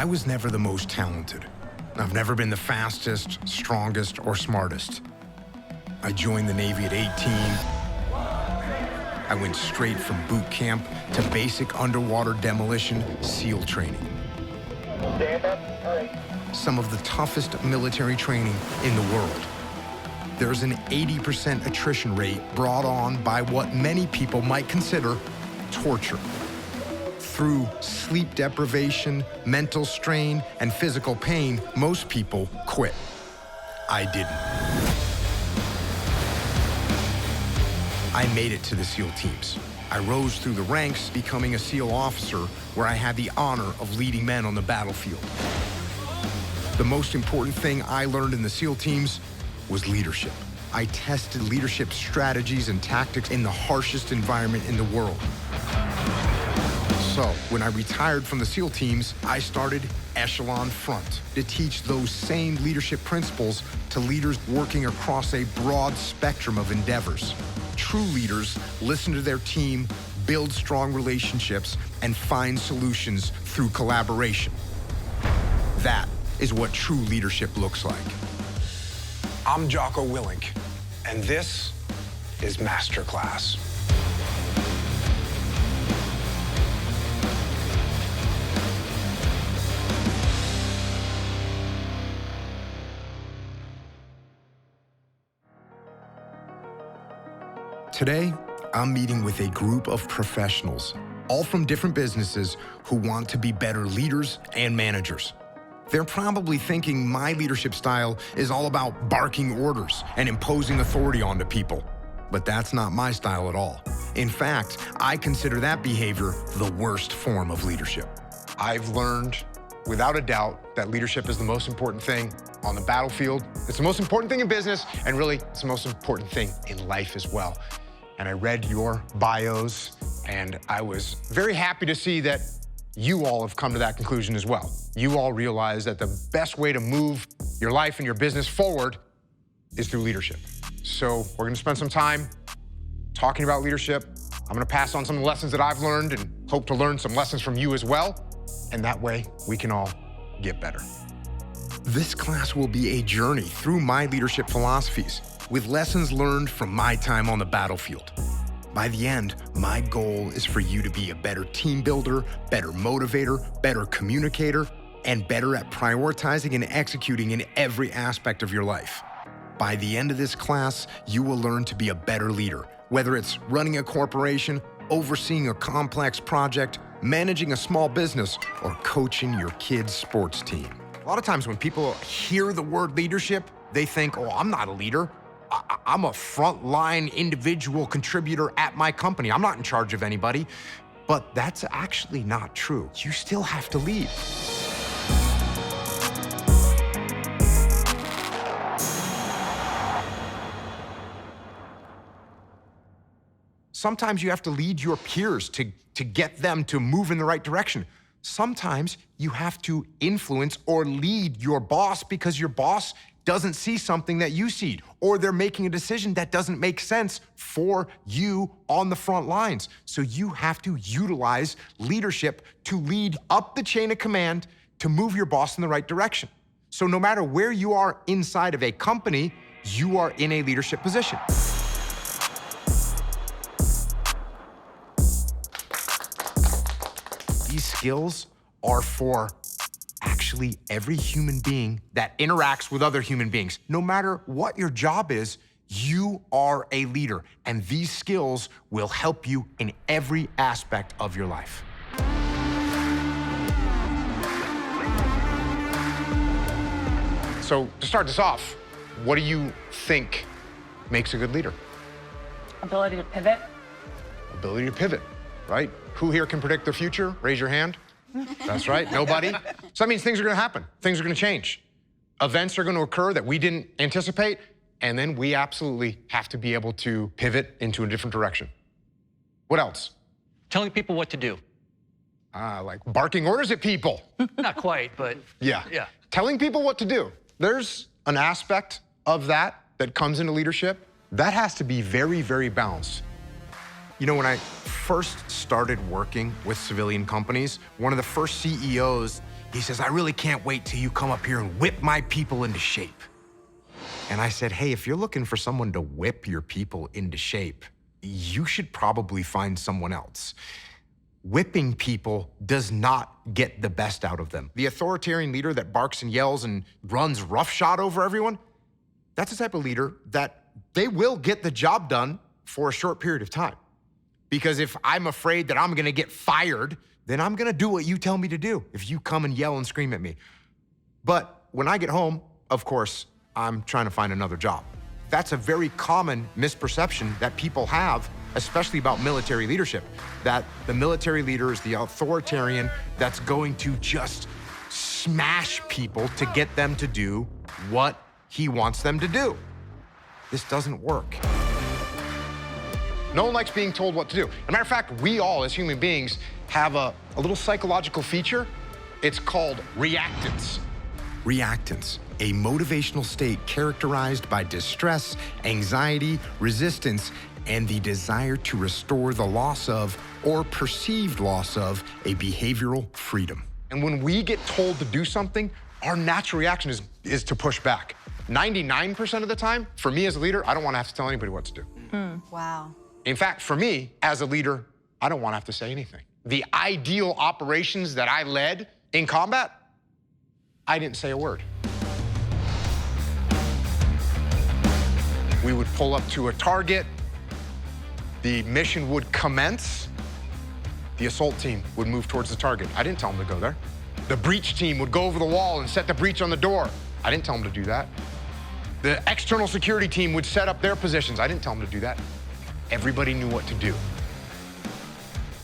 I was never the most talented. I've never been the fastest, strongest, or smartest. I joined the Navy at 18. I went straight from boot camp to basic underwater demolition SEAL training. Some of the toughest military training in the world. There's an 80% attrition rate brought on by what many people might consider torture. Through sleep deprivation, mental strain, and physical pain, most people quit. I didn't. I made it to the SEAL teams. I rose through the ranks, becoming a SEAL officer, where I had the honor of leading men on the battlefield. The most important thing I learned in the SEAL teams was leadership. I tested leadership strategies and tactics in the harshest environment in the world. So, when I retired from the SEAL teams, I started Echelon Front to teach those same leadership principles to leaders working across a broad spectrum of endeavors. True leaders listen to their team, build strong relationships, and find solutions through collaboration. That is what true leadership looks like. I'm Jacko Willink, and this is Masterclass. Today, I'm meeting with a group of professionals, all from different businesses, who want to be better leaders and managers. They're probably thinking my leadership style is all about barking orders and imposing authority onto people. But that's not my style at all. In fact, I consider that behavior the worst form of leadership. I've learned, without a doubt, that leadership is the most important thing on the battlefield. It's the most important thing in business, and really, it's the most important thing in life as well. And I read your bios, and I was very happy to see that you all have come to that conclusion as well. You all realize that the best way to move your life and your business forward is through leadership. So we're gonna spend some time talking about leadership. I'm gonna pass on some of the lessons that I've learned and hope to learn some lessons from you as well. And that way we can all get better. This class will be a journey through my leadership philosophies with lessons learned from my time on the battlefield. By the end, my goal is for you to be a better team builder, better motivator, better communicator, and better at prioritizing and executing in every aspect of your life. By the end of this class, you will learn to be a better leader, whether it's running a corporation, overseeing a complex project, managing a small business, or coaching your kid's sports team. A lot of times when people hear the word leadership, they think, oh, I'm not a leader. I'm a frontline individual contributor at my company. I'm not in charge of anybody. But that's actually not true. You still have to lead. Sometimes you have to lead your peers to get them to move in the right direction. Sometimes you have to influence or lead your boss because your boss doesn't see something that you see, or they're making a decision that doesn't make sense for you on the front lines. So you have to utilize leadership to lead up the chain of command to move your boss in the right direction. So no matter where you are inside of a company, you are in a leadership position. These skills are for actually every human being that interacts with other human beings. No matter what your job is, you are a leader, and these skills will help you in every aspect of your life. So to start this off, what do you think makes a good leader? Ability to pivot. Ability to pivot, right? Who here can predict the future? Raise your hand. That's right, nobody. So that means things are gonna happen. Things are gonna change. Events are gonna occur that we didn't anticipate, and then we absolutely have to be able to pivot into a different direction. What else? Telling people what to do. Like barking orders at people. Not quite, but Yeah. yeah. Telling people what to do. There's an aspect of that comes into leadership. That has to be very, very balanced. You know, when I first started working with civilian companies, one of the first CEOs He says, I really can't wait till you come up here and whip my people into shape. And I said, hey, if you're looking for someone to whip your people into shape, you should probably find someone else. Whipping people does not get the best out of them. The authoritarian leader that barks and yells and runs roughshod over everyone, that's the type of leader that they will get the job done for a short period of time. Because if I'm afraid that I'm gonna get fired, then I'm gonna do what you tell me to do if you come and yell and scream at me. But when I get home, of course, I'm trying to find another job. That's a very common misperception that people have, especially about military leadership, that the military leader is the authoritarian that's going to just smash people to get them to do what he wants them to do. This doesn't work. No one likes being told what to do. As a matter of fact, we all, as human beings, have a little psychological feature. It's called reactance. Reactance, a motivational state characterized by distress, anxiety, resistance, and the desire to restore the loss of or perceived loss of a behavioral freedom. And when we get told to do something, our natural reaction is to push back. 99% of the time, for me as a leader, I don't want to have to tell anybody what to do. Wow. In fact, for me as a leader, I don't want to have to say anything. The ideal operations that I led in combat, I didn't say a word. We would pull up to a target, the mission would commence, the assault team would move towards the target. I didn't tell them to go there. The breach team would go over the wall and set the breach on the door. I didn't tell them to do that. The external security team would set up their positions. I didn't tell them to do that. Everybody knew what to do.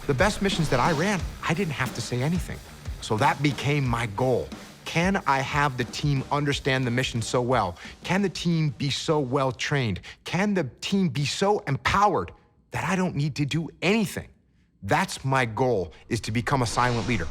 The best missions that I ran, I didn't have to say anything. So that became my goal. Can I have the team understand the mission so well? Can the team be so well trained? Can the team be so empowered that I don't need to do anything? That's my goal, is to become a silent leader.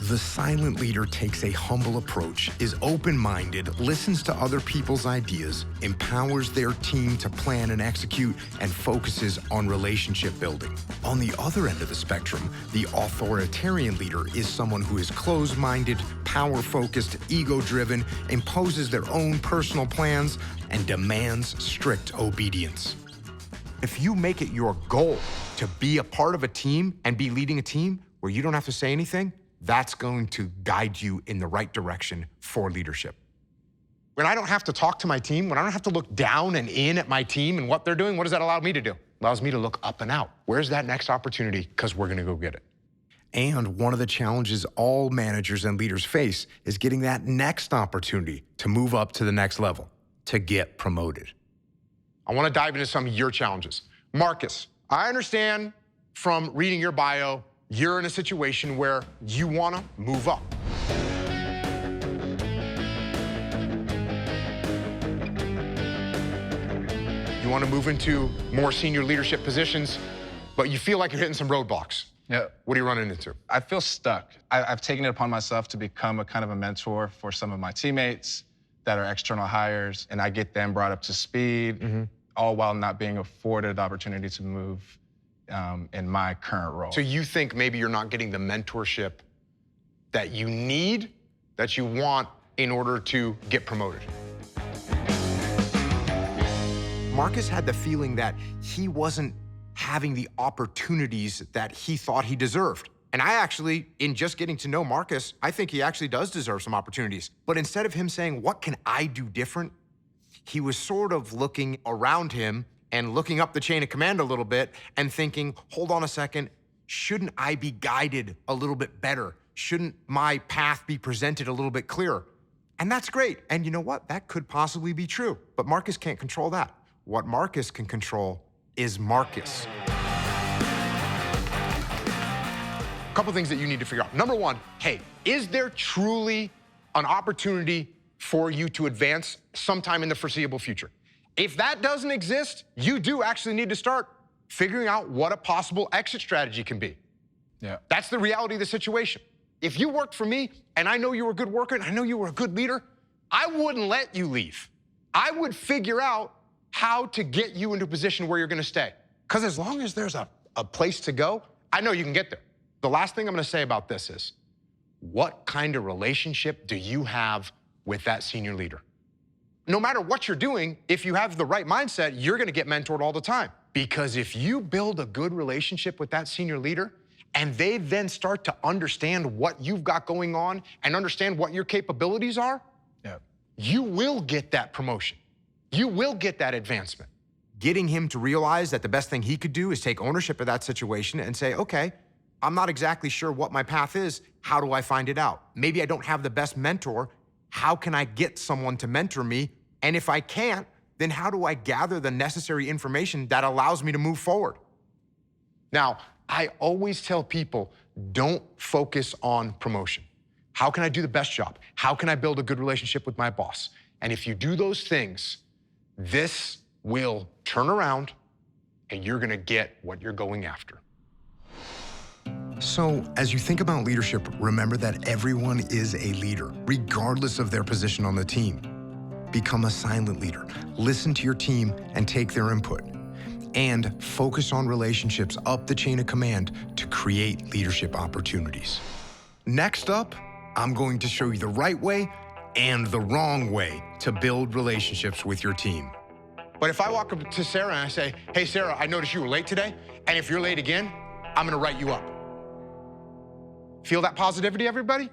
The silent leader takes a humble approach, is open-minded, listens to other people's ideas, empowers their team to plan and execute, and focuses on relationship building. On the other end of the spectrum, the authoritarian leader is someone who is closed-minded, power-focused, ego-driven, imposes their own personal plans, and demands strict obedience. If you make it your goal to be a part of a team and be leading a team where you don't have to say anything, that's going to guide you in the right direction for leadership. When I don't have to talk to my team, when I don't have to look down and in at my team and what they're doing, what does that allow me to do? It allows me to look up and out. Where's that next opportunity? Because we're gonna go get it. And one of the challenges all managers and leaders face is getting that next opportunity to move up to the next level, to get promoted. I wanna dive into some of your challenges. Marcus, I understand from reading your bio, you're in a situation where you wanna move up. You wanna move into more senior leadership positions, but you feel like you're hitting some roadblocks. Yeah. What are you running into? I feel stuck. I've taken it upon myself to become a kind of a mentor for some of my teammates that are external hires, and I get them brought up to speed, all while not being afforded the opportunity to move in my current role. So you think maybe you're not getting the mentorship that you need, that you want in order to get promoted? Marcus had the feeling that he wasn't having the opportunities that he thought he deserved. And I actually, in just getting to know Marcus, I think he actually does deserve some opportunities. But instead of him saying, what can I do different? He was sort of looking around him and looking up the chain of command a little bit and thinking, hold on a second, shouldn't I be guided a little bit better? Shouldn't my path be presented a little bit clearer? And that's great. And you know what? That could possibly be true. But Marcus can't control that. What Marcus can control is Marcus. A couple things that you need to figure out. Number one, hey, is there truly an opportunity for you to advance sometime in the foreseeable future? If that doesn't exist, you do actually need to start figuring out what a possible exit strategy can be. Yeah. That's the reality of the situation. If you worked for me and I know you were a good worker and I know you were a good leader, I wouldn't let you leave. I would figure out how to get you into a position where you're gonna stay. Because as long as there's a place to go, I know you can get there. The last thing I'm gonna say about this is, what kind of relationship do you have with that senior leader? No matter what you're doing, if you have the right mindset, you're gonna get mentored all the time. Because if you build a good relationship with that senior leader, and they then start to understand what you've got going on and understand what your capabilities are, you will get that promotion. You will get that advancement. Getting him to realize that the best thing he could do is take ownership of that situation and say, okay, I'm not exactly sure what my path is. How do I find it out? Maybe I don't have the best mentor. How can I get someone to mentor me? And if I can't, then how do I gather the necessary information that allows me to move forward? Now, I always tell people, don't focus on promotion. How can I do the best job? How can I build a good relationship with my boss? And if you do those things, this will turn around and you're gonna get what you're going after. So, as you think about leadership, remember that everyone is a leader, regardless of their position on the team. Become a silent leader. Listen to your team and take their input. And focus on relationships up the chain of command to create leadership opportunities. Next up, I'm going to show you the right way and the wrong way to build relationships with your team. But if I walk up to Sarah and I say, hey, Sarah, I noticed you were late today, and if you're late again, I'm gonna write you up. Feel that positivity, everybody?